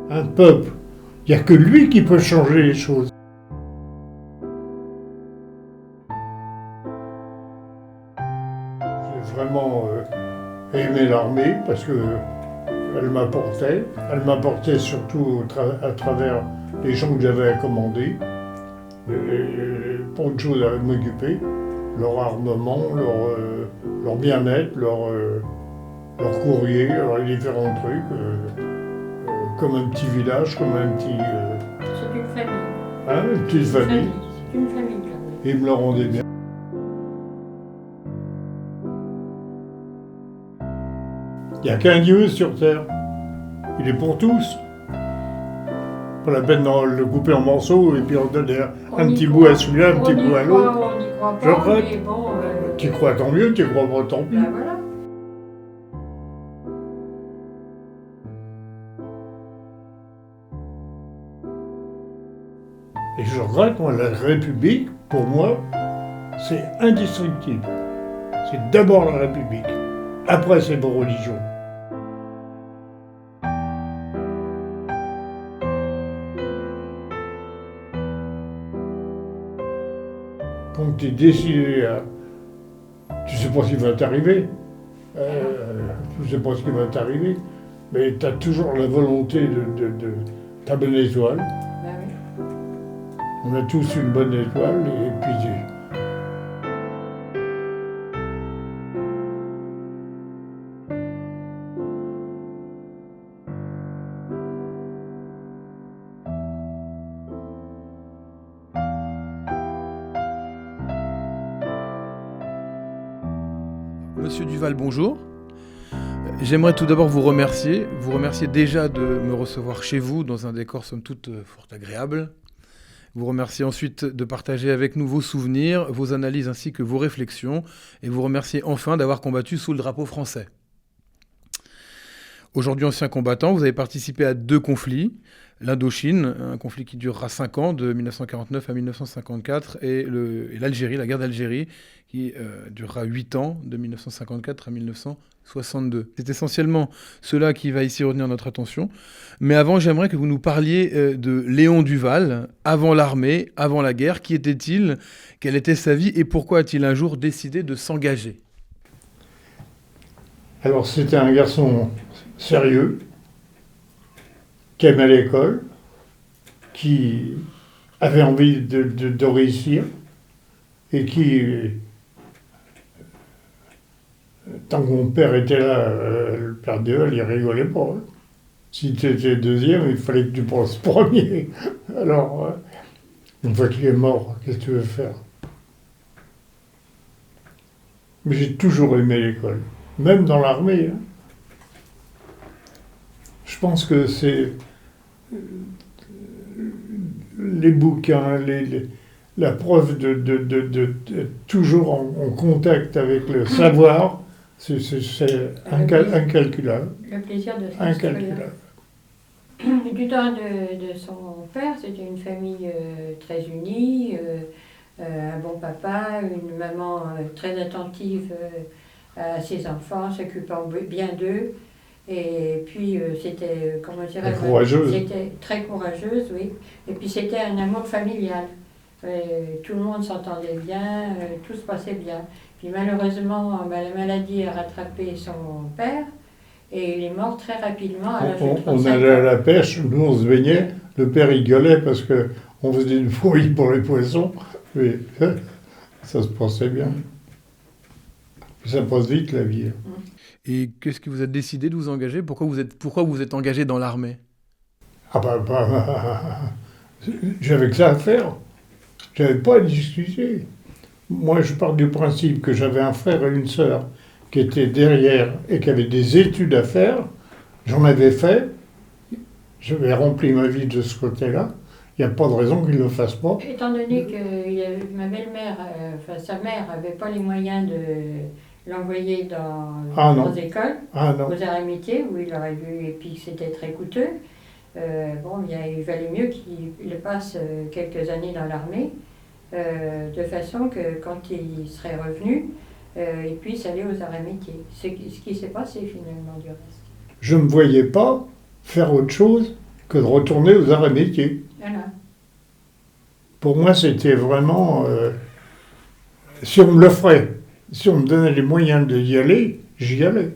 Un peuple, il n'y a que lui qui peut changer les choses. J'ai vraiment aimé l'armée parce que elle m'apportait surtout à travers les gens que j'avais à commander, pour de choses à m'occuper, leur armement, leur bien-être, leur courrier, les différents trucs, comme un petit village, comme un petit... C'est une famille. Hein, une petite famille. C'est une famille, l'armée. Et ils me le rendaient bien. Il n'y a qu'un Dieu sur terre. Il est pour tous. Pas la peine de le couper en morceaux et puis en donner un petit bout à celui-là, un petit bout à l'autre. On n'y croit Je pas, crois. mais bon... Tu crois tant mieux, tu crois pas tant pis. Ben voilà. Et je regrette, moi, la République, pour moi, c'est indestructible. C'est d'abord la République. Après, c'est vos religions. Quand tu es décidé à... Tu sais pas ce qui va t'arriver. Tu sais pas ce qui va t'arriver. Mais tu as toujours la volonté de ta bonne étoile. Ben oui. On a tous une bonne étoile et puis... Monsieur Duval, bonjour. J'aimerais tout d'abord vous remercier déjà de me recevoir chez vous dans un décor somme toute fort agréable. Vous remercier ensuite de partager avec nous vos souvenirs, vos analyses ainsi que vos réflexions. Et vous remercier enfin d'avoir combattu sous le drapeau français. Aujourd'hui ancien combattant, vous avez participé à 2 conflits. L'Indochine, un conflit qui durera 5 ans, de 1949 à 1954, et l'Algérie, la guerre d'Algérie, qui durera 8 ans, de 1954 à 1962. C'est essentiellement cela qui va ici retenir notre attention. Mais avant, j'aimerais que vous nous parliez de Léon Duval, avant l'armée, avant la guerre. Qui était-il? Quelle était sa vie? Et pourquoi a-t-il un jour décidé de s'engager? Alors, c'était un garçon sérieux, qui aimait l'école, qui avait envie de réussir, et qui, tant que mon père était là, le père d'Eval, il rigolait pas. Hein. Si tu étais deuxième, il fallait que tu passes premier. Alors, une fois qu'il est mort, qu'est-ce que tu veux faire? Mais j'ai toujours aimé l'école, même dans l'armée. Hein. Je pense que c'est les bouquins, la preuve de toujours en contact avec le savoir, c'est incalculable. Le plaisir de s'instruire. Incalculable. Du temps de son père, c'était une famille très unie, un bon papa, une maman très attentive à ses enfants, s'occupant bien d'eux. Et puis c'était, comment dire, courageuse. C'était très courageuse, oui. Et puis c'était un amour familial. Tout le monde s'entendait bien, tout se passait bien. Puis malheureusement, la maladie a rattrapé son père et il est mort très rapidement à l'âge de 35 ans. On allait à la pêche, nous on se baignait, le père il gueulait parce qu'on faisait une fouille pour les poissons, mais ça se passait bien. Ça passe vite la vie. Et qu'est-ce qui vous a décidé de vous engager? Pourquoi vous êtes engagé dans l'armée? J'avais que ça à faire. J'avais pas à discuter. Moi, je pars du principe que j'avais un frère et une sœur qui étaient derrière et qui avaient des études à faire. J'en avais fait. J'avais rempli ma vie de ce côté-là. Il n'y a pas de raison qu'ils ne le fassent pas. Étant donné que ma belle-mère, sa mère, n'avait pas les moyens de l'envoyer dans les écoles, aux arts et métiers, où il aurait vu, et puis c'était très coûteux. Il valait mieux qu'il passe quelques années dans l'armée, de façon que quand il serait revenu, il puisse aller aux arts et métiers. Ce qui s'est passé finalement du reste. Je ne me voyais pas faire autre chose que de retourner aux arts et métiers. Voilà. Pour moi, c'était vraiment... si on me l'offrait, si on me donnait les moyens d'y aller, j'y allais.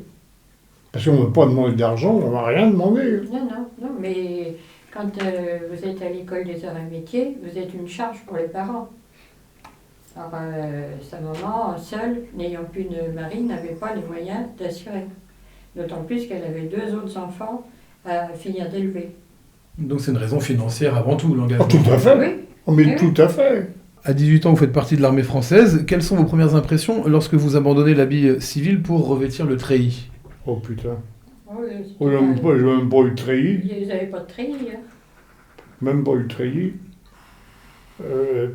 Parce qu'on ne m'a pas demandé d'argent, on ne m'a rien demandé. Non, mais quand vous êtes à l'école des arts et métiers, vous êtes une charge pour les parents. Alors, sa maman, seule, n'ayant plus de mari, n'avait pas les moyens d'assurer. D'autant plus qu'elle avait 2 autres enfants à finir d'élever. Donc c'est une raison financière avant tout, l'engagement. Oh, tout à fait. Oui. Mais tout à fait. À 18 ans, vous faites partie de l'armée française. Quelles sont vos premières impressions lorsque vous abandonnez l'habit civil pour revêtir le treillis? Oh putain. Oui, Oh, j'ai même pas eu de treillis. Vous n'avez pas de treillis, hein? Même pas eu de treillis.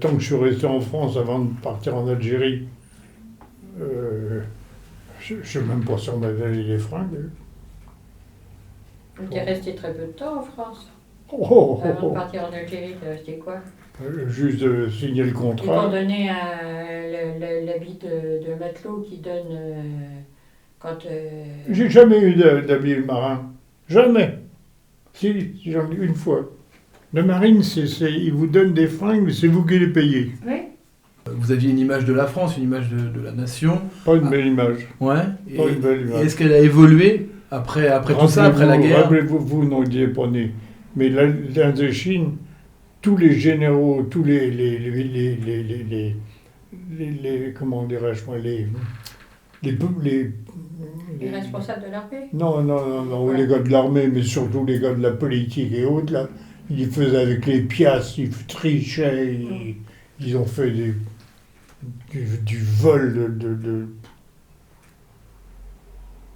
Tant que je suis resté en France avant de partir en Algérie, je ne sais même pas si on m'a donné les fringues. Vous êtes resté très peu de temps en France. Avant de partir en Algérie, tu es resté quoi? Juste signer le Ils t'ont contrat. donné l'habit de matelot qui donne quand... J'ai jamais eu d'habit marin. Jamais. Si, j'en ai eu une fois. La marine, ils vous donnent des fringues, mais c'est vous qui les payez. Oui. Vous aviez une image de la France, une image de la nation. Pas une belle image. Ouais. Pas une belle Et image. est-ce qu'elle a évolué après tout ça, après la guerre? Rappelez-vous, vous n'étiez pas né. Mais l'Indochine, tous les généraux, tous les comment dirais-je moi, les responsables de l'armée? Non, Ouais. les gars de l'armée, mais surtout les gars de la politique et autres, là, ils faisaient avec les piastres, ils trichaient, ils ont fait du vol de...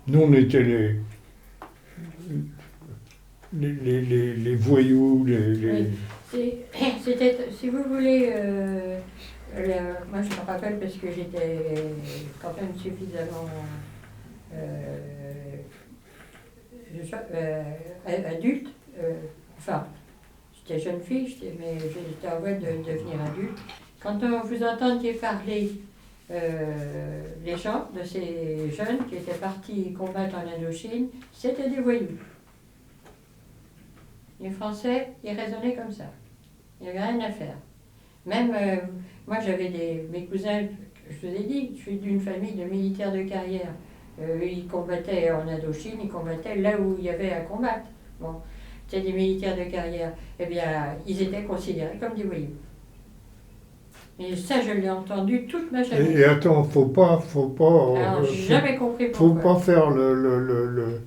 Nous, on était les voyous, Oui. C'était, si vous voulez, moi je me rappelle parce que j'étais quand même suffisamment adulte, enfin, j'étais jeune fille, mais j'étais en voie de devenir adulte. Quand vous entendiez parler les gens de ces jeunes qui étaient partis combattre en Indochine, c'était des voyous. Les Français, ils raisonnaient comme ça. Il n'y avait rien à faire. Même, moi j'avais mes cousins, je vous ai dit, je suis d'une famille de militaires de carrière. Ils combattaient en Indochine, ils combattaient là où il y avait à combattre. Bon, c'était des militaires de carrière. Eh bien, ils étaient considérés comme des voyous. Et ça, je l'ai entendu toute ma jeunesse. Et attends, faut pas. Alors, j'ai jamais compris pourquoi. Faut pas faire le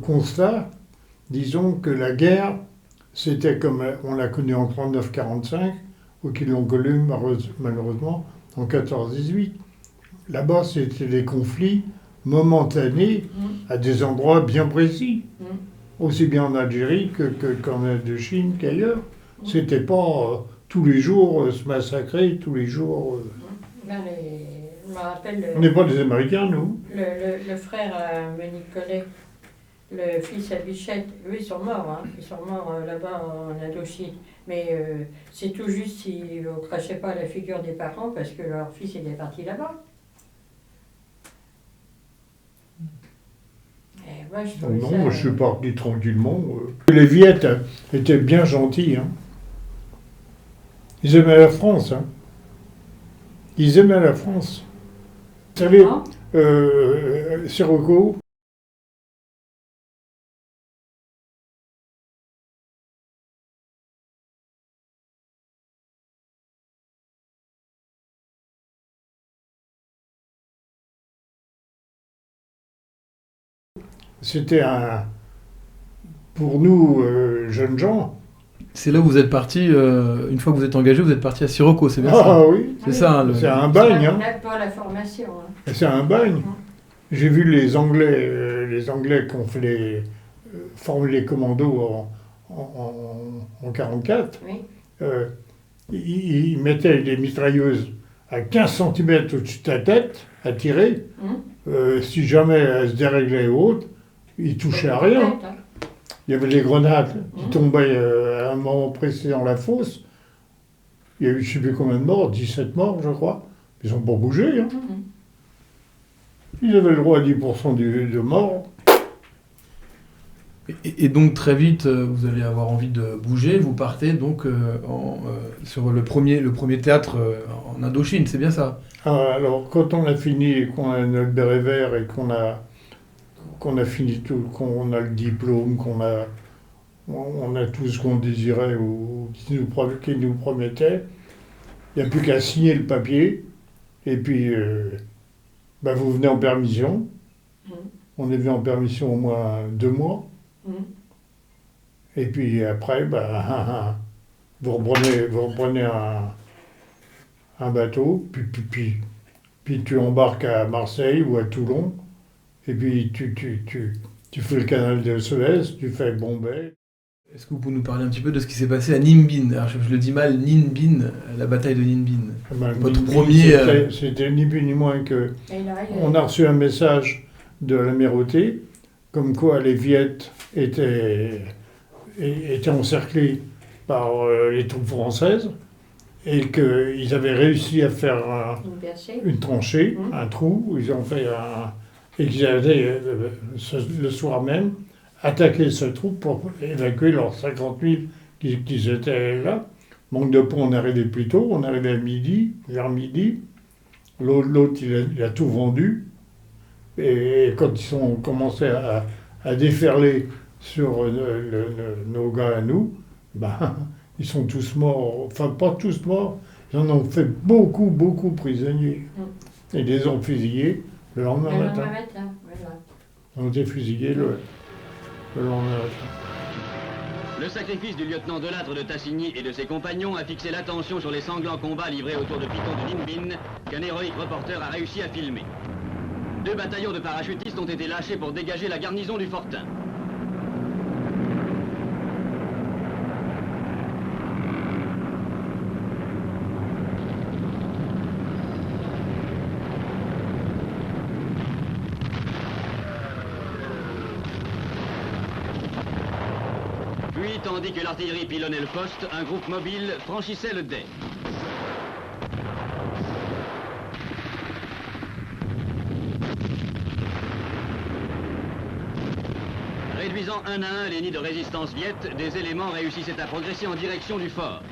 constat. Disons que la guerre, c'était comme on l'a connue en 39-45, ou qu'ils l'ont connue malheureusement en 14-18. Là-bas, c'était des conflits momentanés à des endroits bien précis. Aussi bien en Algérie qu'en Indochine qu'ailleurs. C'était pas tous les jours se massacrer, tous les jours... Je me rappelle... On n'est pas des Américains, nous. Le frère à Monique Collet, le fils à Bichette, eux ils sont morts, hein. Ils sont morts là-bas en Indochine. Mais c'est tout juste si on ne crachait pas la figure des parents parce que leur fils était parti là-bas. Moi je suis parti tranquillement. Les Viettes étaient bien gentils. Hein. Ils aimaient la France. Hein. Ils aimaient la France. Vous savez, Sirocco, c'était pour nous, jeunes gens. C'est là où vous êtes parti, une fois que vous êtes engagé, vous êtes parti à Sirocco, c'est bien ça? Ah oui, c'est ça. C'est un bagne. Hein. Pour la formation. Hein. C'est un bagne. J'ai vu les Anglais qui ont fait former les commandos en 44. Oui. Ils mettaient des mitrailleuses à 15 cm au-dessus de ta tête à tirer. Si jamais elles se déréglaient ou autre, ils touchaient à rien. Il y avait les grenades qui tombaient à un moment précis dans la fosse. Il y a eu je ne sais plus combien de morts, 17 morts je crois. Ils n'ont pas bougé. Hein. Ils avaient le droit à 10% de morts. Et donc très vite, vous allez avoir envie de bouger, vous partez donc sur le premier théâtre en Indochine, c'est bien ça? Alors, quand on a fini, qu'on a notre béret vert et qu'on a fini tout, qu'on a le diplôme, on a tout ce qu'on désirait ou qui nous promettait, il n'y a plus qu'à signer le papier et puis vous venez en permission. On est venu en permission au moins 2 mois. Et puis après, vous reprenez un bateau, puis tu embarques à Marseille ou à Toulon, et puis tu fais le canal de Suez, tu fais Bombay. Est-ce que vous pouvez nous parler un petit peu de ce qui s'est passé à Ninh Binh? Alors, je le dis mal, Ninh Binh, la bataille de Ninh Binh. Votre premier... C'était ni plus ni moins que... On a reçu un message de l'Amirauté, comme quoi les Viettes étaient encerclés par les troupes françaises, et qu'ils avaient réussi à faire une tranchée, un trou, ils ont fait et qu'ils avaient, le soir même, attaqué ce trou pour évacuer leurs 50 000 qui étaient là. Manque de peau, on est arrivé plus tôt, on est arrivé vers midi. L'autre, il a tout vendu. Et quand ils ont commencé à déferler sur nos gars à nous, ils sont tous morts. Enfin, pas tous morts, ils en ont fait beaucoup, beaucoup prisonniers. Et ils les ont fusillés le lendemain matin. Voilà. Ils ont été fusillés le lendemain matin. Le sacrifice du lieutenant Delattre de Tassigny et de ses compagnons a fixé l'attention sur les sanglants combats livrés autour de Piton de Ninh Binh qu'un héroïque reporter a réussi à filmer. 2 bataillons de parachutistes ont été lâchés pour dégager la garnison du fortin. Puis, tandis que l'artillerie pilonnait le poste, un groupe mobile franchissait le Dai. Réduisant un à un les nids de résistance viette, des éléments réussissaient à progresser en direction du fort.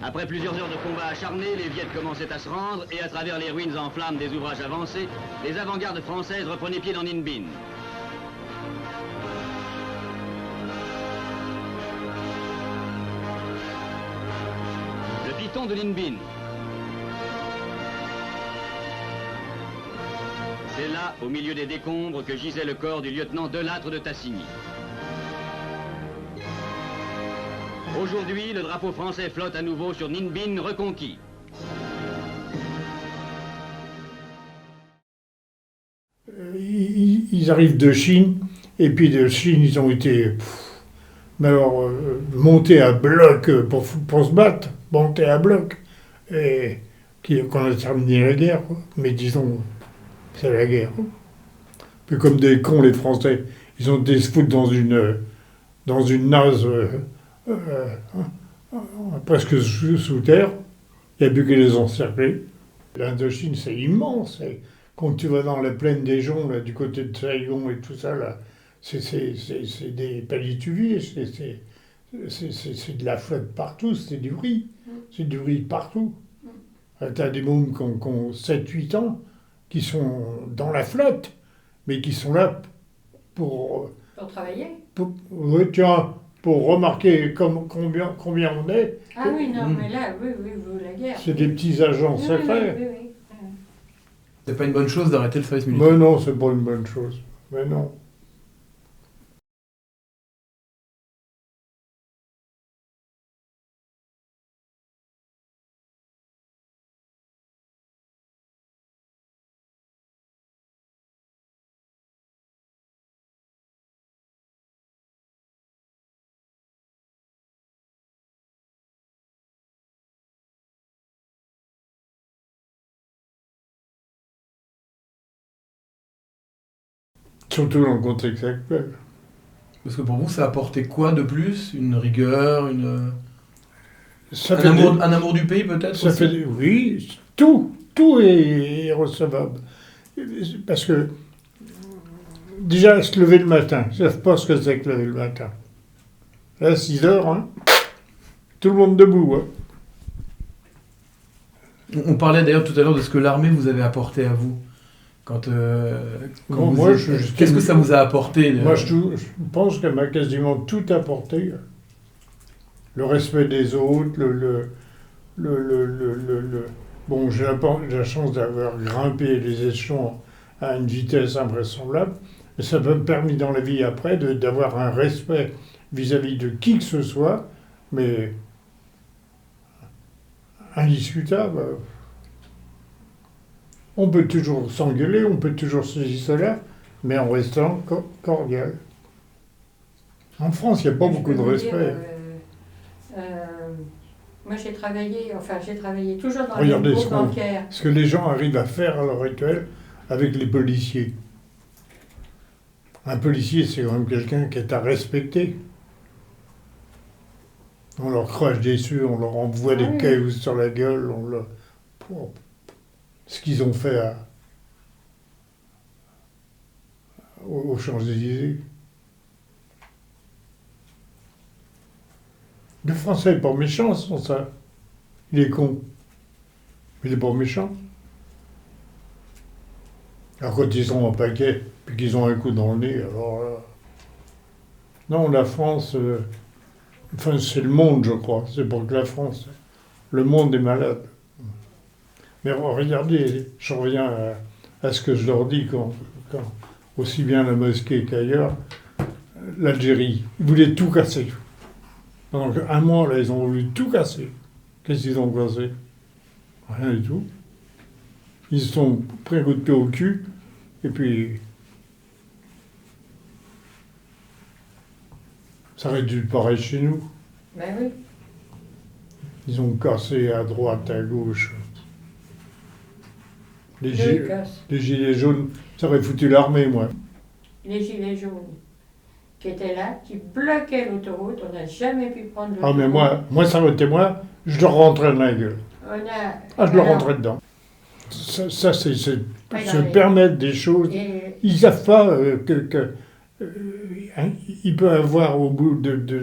Après plusieurs heures de combat acharnés, les Viettes commençaient à se rendre et à travers les ruines en flammes des ouvrages avancés, les avant-gardes françaises reprenaient pied dans Ninh Binh. Le Piton de Ninh Binh. C'est là, au milieu des décombres, que gisait le corps du lieutenant Delattre de Tassigny. Aujourd'hui, le drapeau français flotte à nouveau sur Ninh Binh reconquis. Ils arrivent de Chine, et puis de Chine, ils ont été montés à bloc pour se battre, montés à bloc, et qu'on a terminé la guerre, quoi. Mais disons, c'est la guerre. Puis comme des cons, les Français, ils ont été se foutre dans une nase presque sous terre. Il n'y a plus que les encercler. L'Indochine, c'est immense. Quand tu vas dans la plaine des Joncs, là, du côté de Saigon et tout ça, là, c'est des palétuviers, c'est de la flotte partout, c'est du riz. C'est du riz partout. Tu as des mômes qui ont 7-8 ans, qui sont dans la flotte, mais qui sont là pour travailler. Pour remarquer combien on est. Ah oui, non, mais là, oui, la guerre. C'est des petits agents secrets. Oui. C'est pas une bonne chose d'arrêter le service militaire. Mais non, c'est pas une bonne chose. Mais non. Surtout dans le contexte actuel. Parce que pour vous, ça a apporté quoi de plus? Une rigueur, un amour du pays peut-être aussi. Oui, tout est recevable. Parce que, déjà, se lever le matin, ils ne savent pas ce que c'est que lever le matin. Là, 6 heures, hein, tout le monde debout. Hein. On parlait d'ailleurs tout à l'heure de ce que l'armée vous avait apporté à vous. Qu'est-ce que ça vous a apporté Moi, je pense qu'elle m'a quasiment tout apporté. Le respect des autres, Bon, j'ai la chance d'avoir grimpé les échelons à une vitesse invraisemblable, mais ça m'a permis dans la vie après d'avoir un respect vis-à-vis de qui que ce soit, mais indiscutable. On peut toujours s'engueuler, on peut toujours ceci, cela, mais en restant cordial. En France, il n'y a pas beaucoup de respect. Moi, j'ai travaillé toujours dans les groupes bancaires. Ce que les gens arrivent à faire à l'heure actuelle avec les policiers. Un policier, c'est quand même quelqu'un qui est à respecter. On leur crache dessus, on leur envoie des cailloux sur la gueule, ce qu'ils ont fait aux Champs-Élysées. Le Français n'est pas méchant sans ça. Il est con. Mais il n'est pas méchant. Alors quand ils sont en paquet, puis qu'ils ont un coup dans le nez, alors là... Non, la France... Enfin, c'est le monde, je crois. C'est pas que la France. Le monde est malade. Mais regardez, je reviens à ce que je leur dis quand aussi bien la mosquée qu'ailleurs, l'Algérie, ils voulaient tout casser. Pendant un mois, là, ils ont voulu tout casser. Qu'est-ce qu'ils ont cassé? Rien du tout. Ils se sont pris un coup de pied au cul, et puis... Ça aurait dû pareil chez nous. Ben oui. Ils ont cassé à droite, à gauche. Les gilets jaunes, ça aurait foutu l'armée, moi. Les gilets jaunes qui étaient là, qui bloquaient l'autoroute, on n'a jamais pu prendre l'autoroute. Ah, mais moi, ça aurait été moi, je leur rentrais dans la gueule. Je leur rentrais dedans. Ça c'est se permettre des choses. Ils ne savent pas il peut avoir au bout de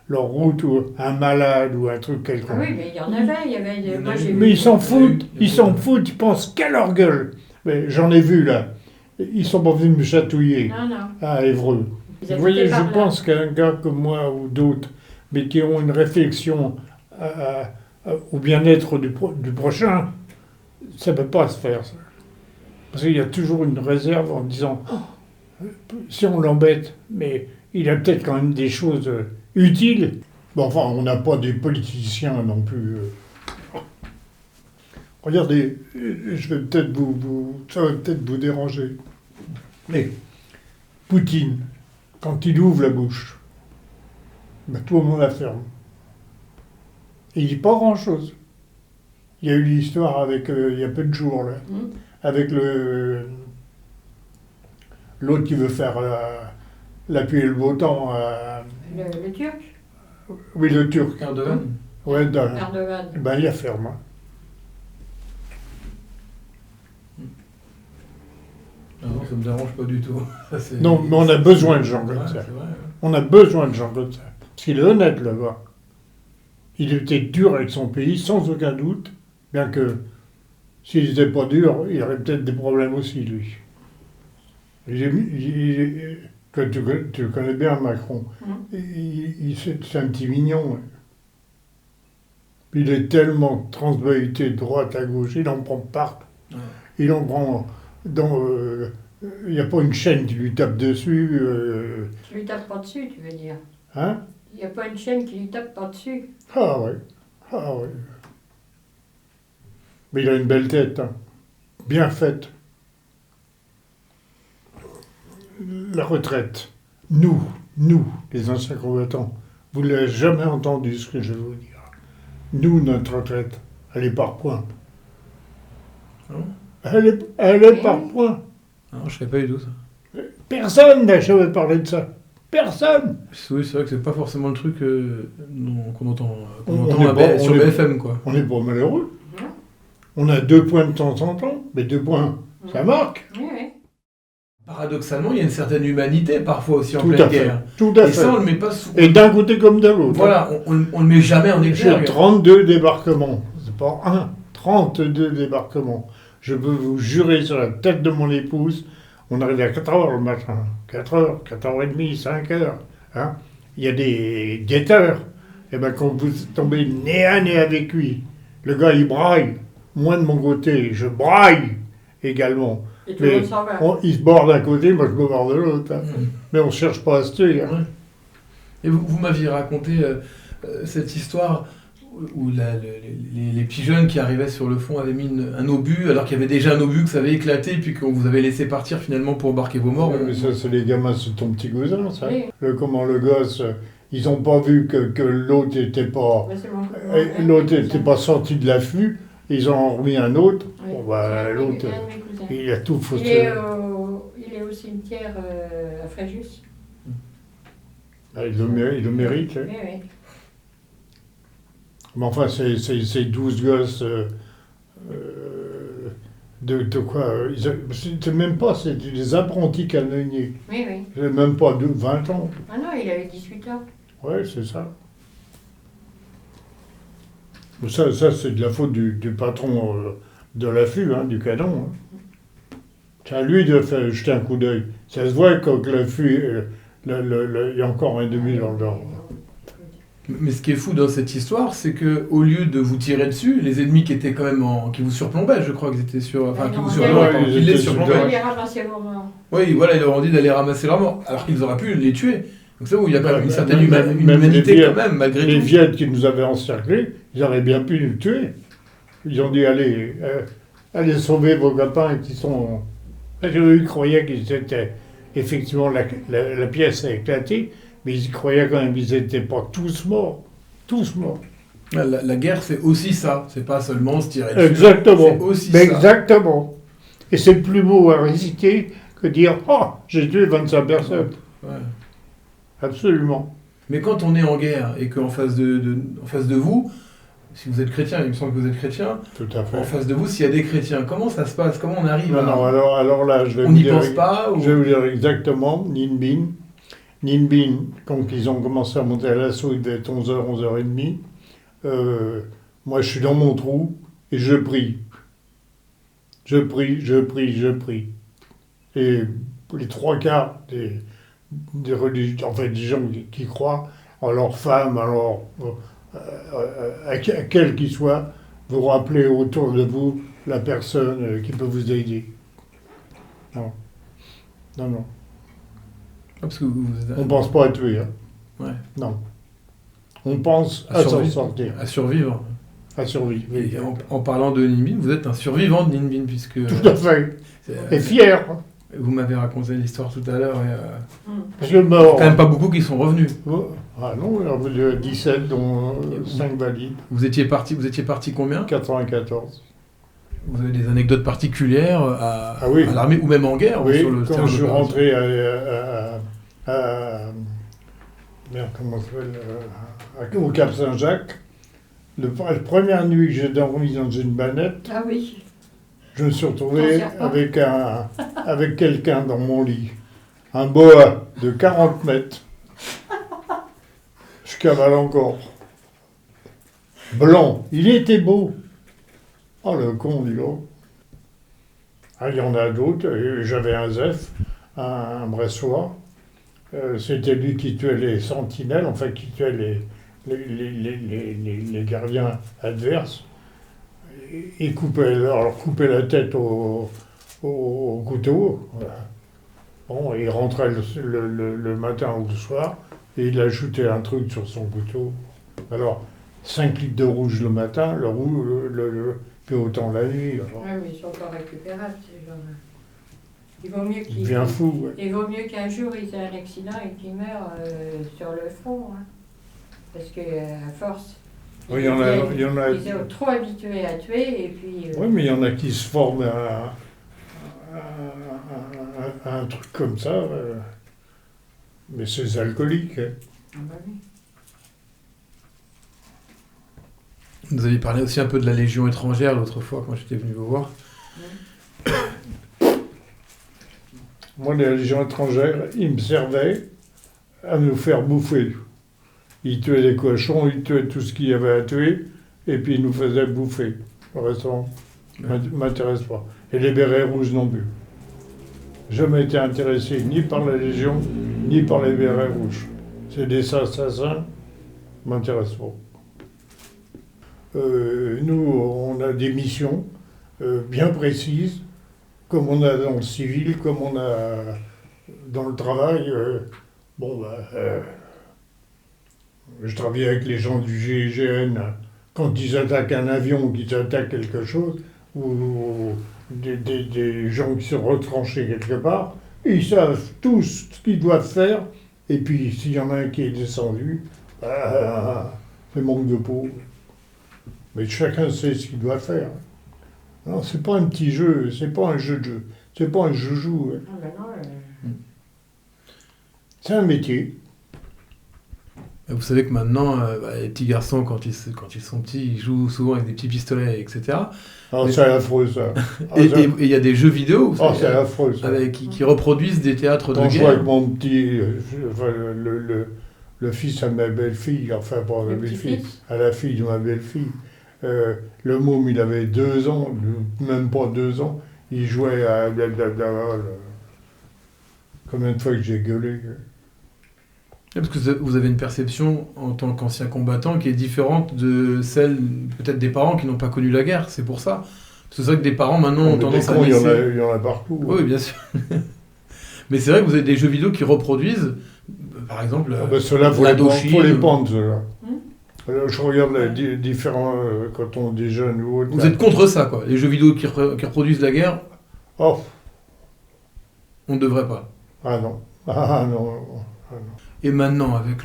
leur route un malade ou un truc quelconque. Ah oui, mais il y en avait. Mais ils s'en foutent, ils pensent qu'à leur gueule. Mais j'en ai vu là. Ils sont pas venus me chatouiller à Évreux. Vous voyez, je pense qu'un gars comme moi ou d'autres, mais qui ont une réflexion au bien-être du prochain, ça ne peut pas se faire, ça. Parce qu'il y a toujours une réserve en disant si on l'embête, mais il a peut-être quand même des choses utiles. Bon, enfin, on n'a pas des politiciens non plus. Regardez, je vais peut-être ça va peut-être vous déranger. Mais Poutine, quand il ouvre la bouche, ben, tout le monde la ferme. Et il ne dit pas grand-chose. Il y a eu l'histoire avec, il y a peu de jours, là, avec l'autre qui veut faire la pluie et le beau temps. Le Turc? Oui, le Turc. Erdogan? Ouais, Erdogan. Ben, il la ferme. Hein. Non, ça ne me dérange pas du tout. Non, mais on a besoin de gens comme ça. On a besoin de gens comme ça. Parce qu'il est honnête, là-bas. Il était dur avec son pays, sans aucun doute, bien que s'il n'était pas dur, il aurait peut-être des problèmes aussi, lui. Tu connais bien Macron. C'est un petit mignon. Il est tellement transvahuté de droite à gauche, il en prend partout. Il en prend dans... il n'y a pas une chaîne qui lui tape dessus. Qui lui tape pas dessus, tu veux dire? Hein? Il n'y a pas une chaîne qui lui tape pas dessus. Ah ouais. Mais il a une belle tête, hein. Bien faite. La retraite. Nous, les anciens combattants, vous ne l'avez jamais entendu ce que je vais vous dire. Nous, notre retraite, elle est par points. Elle est par points. Non, je ne savais pas du tout ça. Personne n'a jamais parlé de ça. Personne. Oui, c'est vrai que c'est pas forcément le truc qu'on entend, sur BFM, quoi. On n'est pas malheureux. On a 2 points de temps en temps, mais 2 points. Ça marque. Oui. Paradoxalement, il y a une certaine humanité parfois aussi en pleine guerre. Tout à fait. Et ça, on ne le met pas sous... Et d'un côté comme de l'autre. Voilà, on ne le met jamais en exergue. J'ai 32 débarquements. C'est pas un, 32 débarquements. Je peux vous jurer sur la tête de mon épouse, on arrive à 4h le matin. 4h, 4h30, 5h. Hein. Il y a des guetteurs. Et bien quand vous tombez nez à nez avec lui, le gars il braille. Moi de mon côté, je braille également. Et tout le monde s'en va. Il se borde d'un côté, moi je me borde de l'autre. Hein. Mais on ne cherche pas à se tuer. Hein. Et vous m'aviez raconté cette histoire où les petits jeunes qui arrivaient sur le fond avaient mis un obus, alors qu'il y avait déjà un obus, que ça avait éclaté, puis qu'on vous avait laissé partir finalement pour embarquer vos morts. Ouais, mais ça, c'est les gamins, c'est ton petit cousin, ça. Oui. Le gosse, ils n'ont pas vu que l'autre n'était pas, pas sorti de l'affût, ils ont remis un autre. Oui. Bon, bah, l'autre, il a tout faussé. Il est au cimetière à Fréjus. Ah, il le mérite. Oui, oui. Mais enfin, c'est 12 gosses de quoi c'est même pas, c'est des apprentis canonniers. Oui, oui. Il n'avait même pas 20 ans. Ah non, il avait 18 ans. Oui, c'est ça. Ça c'est de la faute du patron de l'affût, hein, du canon. Hein. C'est à lui de faire jeter un coup d'œil. Ça se voit quand l'affût, il y a encore un demi dans le genre. Mais ce qui est fou dans cette histoire, c'est que au lieu de vous tirer dessus, les ennemis qui étaient quand même qui vous surplombaient, je crois qu'ils étaient sur, enfin qui vous surplombaient, ils les surplombaient. Ils ramassaient leurs morts. Oui, voilà, ils leur ont dit d'aller ramasser leurs morts, alors qu'ils auraient pu les tuer. Donc c'est où il y a quand même une certaine humanité quand même, malgré tout. Les Viettes qui nous avaient encerclés, ils auraient bien pu nous tuer. Ils ont dit allez sauver vos copains qui sont. Ils croyaient qu'ils étaient effectivement la pièce a éclaté. Mais ils croyaient quand même qu'ils n'étaient pas tous morts. Tous morts. La guerre, c'est aussi ça. C'est pas seulement se tirer dessus. Exactement. C'est aussi ça. Exactement. Et c'est le plus beau à réciter que dire « Oh, j'ai tué 25 personnes. Ouais. » Absolument. Mais quand on est en guerre et qu'en face en face de vous, si vous êtes chrétien, il me semble que vous êtes chrétien, tout à fait. En face de vous, s'il y a des chrétiens, comment ça se passe? Comment on arrive Non, alors là, on n'y pense pas Je vais vous dire exactement, Ninh Binh, quand ils ont commencé à monter à l'assaut, il devait être 11h, 11h30. Moi, je suis dans mon trou et je prie. Je prie. Et les 3/4 des religieux, en fait, des gens qui croient en leur femme, à quel qu'il soit, vous rappelez autour de vous la personne qui peut vous aider. Non. Parce que on ne pense pas à tuer. Hein. Ouais. Non. On pense à s'en sortir. À survivre. À survivre. Oui. Et en parlant de Ninh Binh, vous êtes un survivant de Ninh Binh, puisque... Tout à fait. Et fier. Vous m'avez raconté l'histoire tout à l'heure. Parce que mort. Quand même pas beaucoup qui sont revenus. Ah non, il y a 17, dont 5 valides. Vous étiez parti combien? 94. Vous avez des anecdotes particulières à l'armée ou même en guerre? Oui, sur le quand je suis rentré au Cap Saint-Jacques, la première nuit que j'ai dormi dans une banette, je me suis retrouvé avec quelqu'un dans mon lit. Un boa de 40 mètres. Je cavale encore. Blanc. Il était beau. Oh, le con, dis donc. Ah, il y en a d'autres. J'avais un Zef, un Bressois. C'était lui qui tuait les sentinelles, enfin qui tuait les gardiens adverses. Il leur coupait la tête au couteau. Voilà. Bon, il rentrait le matin ou le soir et il ajoutait un truc sur son couteau. Alors, 5 litres de rouge le matin, puis autant la nuit. Oui, mais ils sont pas récupérables, ces gens-là. Il vaut mieux Il vaut mieux qu'un jour ils aient un accident et qu'ils meurent sur le front. Hein. Parce qu'à force, oui, ils sont trop habitués à tuer et puis... Oui, mais il y en a qui se forment un truc comme ça. Mais c'est alcoolique. Hein. Ah bah oui. Vous avez parlé aussi un peu de la Légion étrangère l'autre fois quand j'étais venu vous voir. Moi, les légions étrangères, ils me servaient à nous faire bouffer. Ils tuaient les cochons, ils tuaient tout ce qu'il y avait à tuer, et puis ils nous faisaient bouffer. Le reste, ne m'intéresse pas. Et les bérets rouges non plus. Jamais été intéressé ni par la Légion, ni par les bérets rouges. C'est des assassins, ne m'intéresse pas. Nous, on a des missions bien précises, comme on a dans le civil, comme on a dans le travail. Je travaille avec les gens du GIGN. Quand ils attaquent un avion ou qu'ils attaquent quelque chose, ou des gens qui sont retranchés quelque part, ils savent tous ce qu'ils doivent faire. Et puis, s'il y en a un qui est descendu, c'est manque de peau. Mais chacun sait ce qu'il doit faire. Non, c'est pas un petit jeu, c'est pas un jeu de jeu, c'est pas un joujou. C'est un métier. Vous savez que maintenant, les petits garçons, quand ils sont petits, ils jouent souvent avec des petits pistolets, etc. C'est affreux, ça. Et il y a des jeux vidéo c'est affreux, ça. Qui reproduisent des théâtres de guerre. Quand je vois avec mon petit... le fils à ma belle-fille, enfin pas ma belle-fille, à la fille de ma belle-fille, le môme, il avait 2 ans, même pas 2 ans, il jouait à... Combien de fois que j'ai gueulé. Parce que vous avez une perception en tant qu'ancien combattant qui est différente de celle peut-être des parents qui n'ont pas connu la guerre, c'est pour ça. C'est vrai que des parents maintenant ont tendance à laisser... Il y en a partout. Oui, bien sûr. Mais c'est vrai que vous avez des jeux vidéo qui reproduisent, par exemple, ceux-là, il faut les pendre, ceux-là. Je regarde les différents, quand on est jeune ou autre. Vous êtes contre ça, quoi, les jeux vidéo qui reproduisent la guerre. On ne devrait pas. Ah non. Ah non. Et maintenant, avec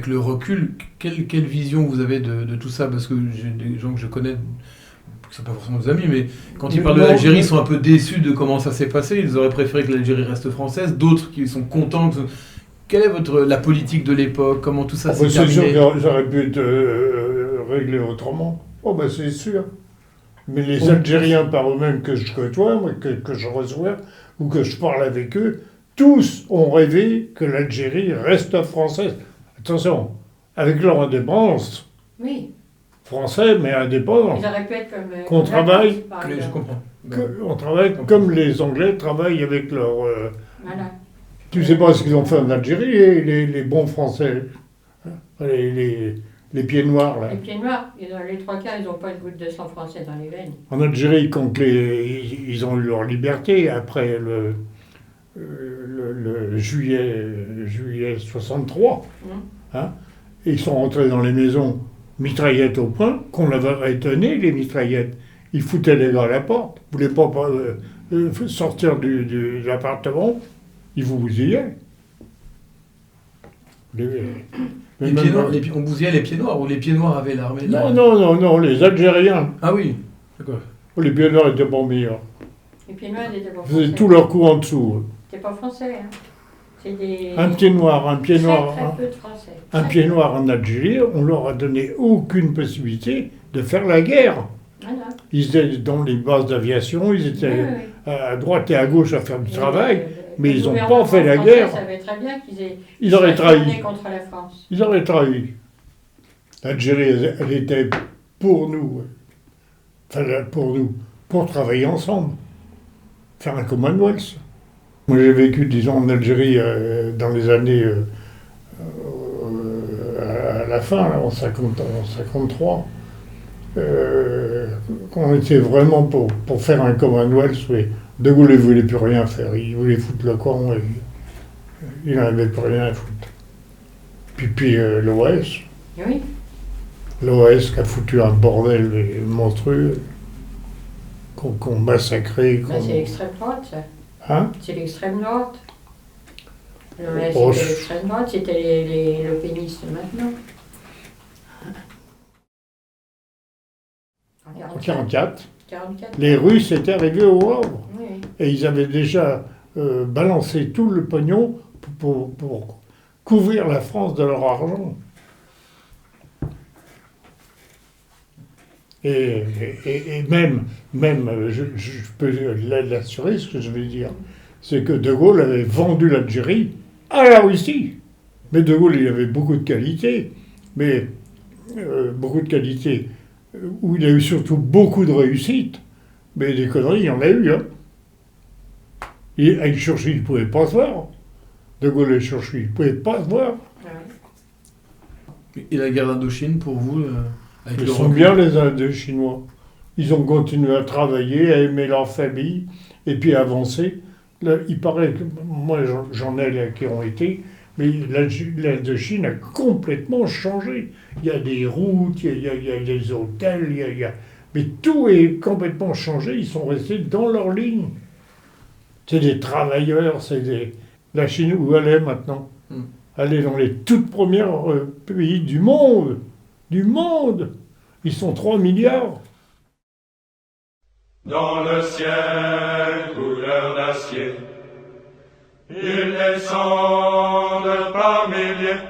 le recul, quelle vision vous avez de tout ça? Parce que j'ai des gens que je connais, qui ne sont pas forcément des amis, mais quand ils parlent de l'Algérie, ils sont un peu déçus de comment ça s'est passé. Ils auraient préféré que l'Algérie reste française. D'autres qui sont contents. Quelle est la politique de l'époque? Comment tout ça s'est terminé? C'est sûr que ça aurait pu être réglé autrement. C'est sûr. Mais les Algériens par eux-mêmes que je côtoie, que je reçois, ou que je parle avec eux, tous ont rêvé que l'Algérie reste française. Attention, avec leur indépendance, oui. Français, mais indépendant. Ils auraient pu être comme... qu'on travaille, je comprends. On travaille comme les Anglais travaillent avec leur... Voilà. Tu sais pas ce qu'ils ont fait en Algérie, les bons Français, les pieds noirs, là. Les pieds noirs, les 3 quarts, ils n'ont pas une goutte de sang français dans les veines. En Algérie, quand ils ont eu leur liberté, après le juillet 63, ils sont rentrés dans les maisons, mitraillettes au point, qu'on avait étonné, les mitraillettes. Ils foutaient les gars à la porte, ils ne voulaient pas sortir de l'appartement, ils vous bousillaient. On bousillait les pieds noirs, ou les pieds noirs avaient l'armée? Non, les Algériens. Ah oui, d'accord. Les pieds noirs étaient pas meilleurs. Les pieds noirs étaient pas français. Ils faisaient tout leur coup en dessous. C'était pas français, hein. C'est des... Un pied noir. Très peu de français. Un pied noir en Algérie, on leur a donné aucune possibilité de faire la guerre. Voilà. Ils étaient dans les bases d'aviation, ils étaient à droite et à gauche à faire du travail, mais ils n'ont pas fait la guerre. Ils savaient très bien ils auraient trahi. Contre la France. Ils auraient trahi. L'Algérie, elle était pour nous. Enfin, pour nous. Pour travailler ensemble. Faire un Commonwealth. Moi, j'ai vécu, disons, en Algérie dans les années... à la fin, là, en 53. On était vraiment pour faire un Commonwealth, mais De Gaulle ne voulait plus rien faire. Il voulait foutre le camp et il n'en avait plus rien à foutre. Puis l'OAS. Oui. L'OAS qui a foutu un bordel monstrueux, qu'on massacrait. C'est l'extrême droite, ça. Hein? C'est l'extrême droite. L'OAS, c'était l'extrême droite, c'était les pénistes maintenant. En 1944, les Russes étaient arrivés au Havre. Oui. Et ils avaient déjà balancé tout le pognon pour couvrir la France de leur argent. Et même je peux l'assurer, ce que je vais dire, c'est que De Gaulle avait vendu l'Algérie à la Russie. Mais De Gaulle, il avait beaucoup de qualités, où il a eu surtout beaucoup de réussites. Mais des conneries, il y en a eu. Hein. Et avec Churchill, il ne pouvait pas se voir. De Gaulle et Churchill, ils ne pouvaient pas se voir. Et la guerre d'Indochine, pour vous Ils sont bien, les Indochinois. Ils ont continué à travailler, à aimer leur famille, et puis à avancer. Là, il paraît que, moi j'en ai là qui ont été, mais l'Indochine a complètement changé. Il y a des routes, il y a des hôtels, mais tout est complètement changé. Ils sont restés dans leur ligne. C'est des travailleurs, la Chine, où elle est maintenant. Elle est dans les toutes premières pays du monde. Du monde. Ils sont 3 milliards. Dans le ciel, couleur d'acier, ils descendent par milliers.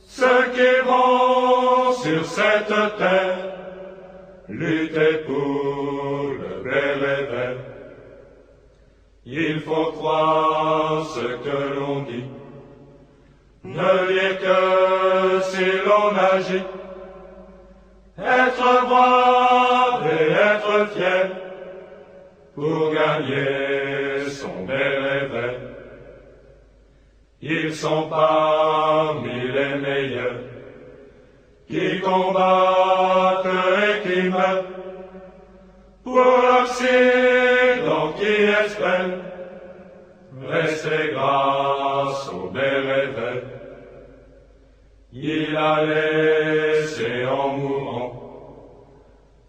Ceux qui vont sur cette terre, lutter pour le vrai réveil. Il faut croire ce que l'on dit, ne lire que si l'on agit. Être brave et être fier pour gagner son bel réveil. Ils sont parmi les meilleurs qui combattent et qui meurent pour l'Occident qui espère rester grâce au bel réveil. Il a laissé en mourant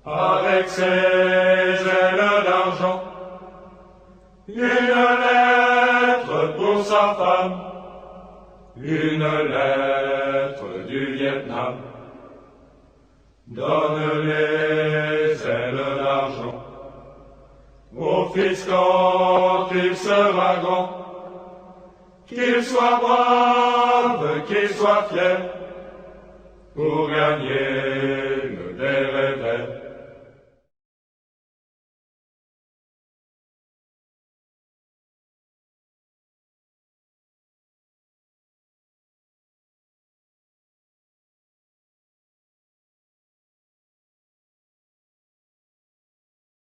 avec ses ailes d'argent une lettre pour sa femme, une lettre du Vietnam. Donne les ailes d'argent au fils quand il sera grand, qu'il soit brave, qu'il soit fier, pour gagner